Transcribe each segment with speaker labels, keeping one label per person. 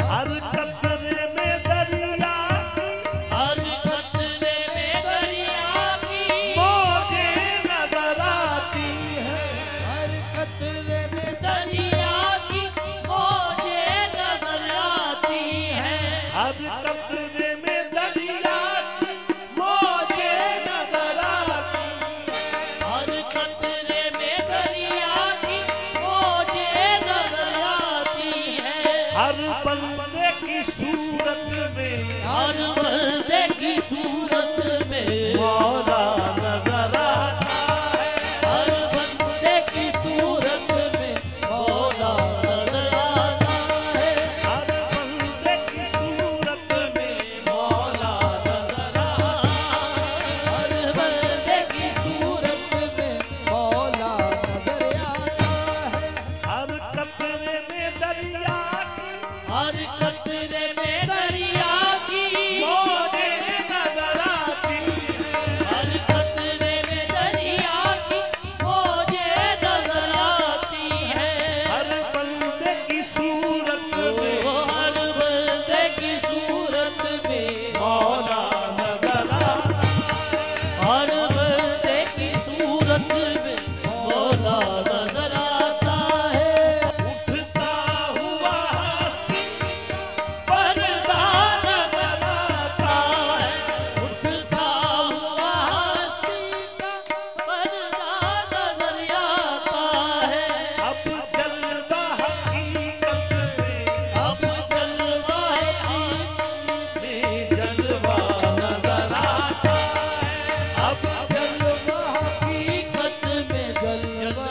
Speaker 1: हर कतरे में दरिया की,
Speaker 2: हर कतरे में दरिया की
Speaker 1: मौजें नजर आती है।
Speaker 2: हर कतरे में दरिया की मौजें नजर आती है।
Speaker 1: हर कतरे में दरिया की मौजें नजर आती है।
Speaker 2: हर कतरे में दरिया की मौजें नजर आती है।
Speaker 1: हर बंदे की सूरत में,
Speaker 2: हर बंदे की सूरत में
Speaker 1: मौला नजर आता है।
Speaker 2: हर बंदे की सूरत में मौला नजर आता है।
Speaker 1: हर बंदे की सूरत में मौला नजर आता है।
Speaker 2: हर बंदे की सूरत में मौला नजर आता है।
Speaker 1: हर कतरे में दरिया की
Speaker 2: हर कतरे में दरिया की
Speaker 1: मौजें नजर आती है।
Speaker 2: हर कतरे में दरिया की मौजें नजर आती है।
Speaker 1: हर बंदे की सूरत में
Speaker 2: हर बंदे की सूरत में
Speaker 1: मौला नजर आता है।
Speaker 2: हर बंदे की सूरत में मौला नजर आता है।
Speaker 1: उठता हुआ हस्ती पर्दा नजर आता है।
Speaker 2: उठता हुआ हस्ती का पर्दा नजर आता है।
Speaker 1: अब जलवा हकीकत में,
Speaker 2: अब जलवा है
Speaker 1: में जलवा नजर आता है। अब
Speaker 2: जलवा हकीकत में जलवा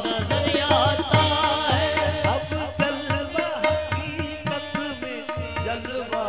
Speaker 2: नजर आता है।
Speaker 1: अब जलवा हकीकत में जलवा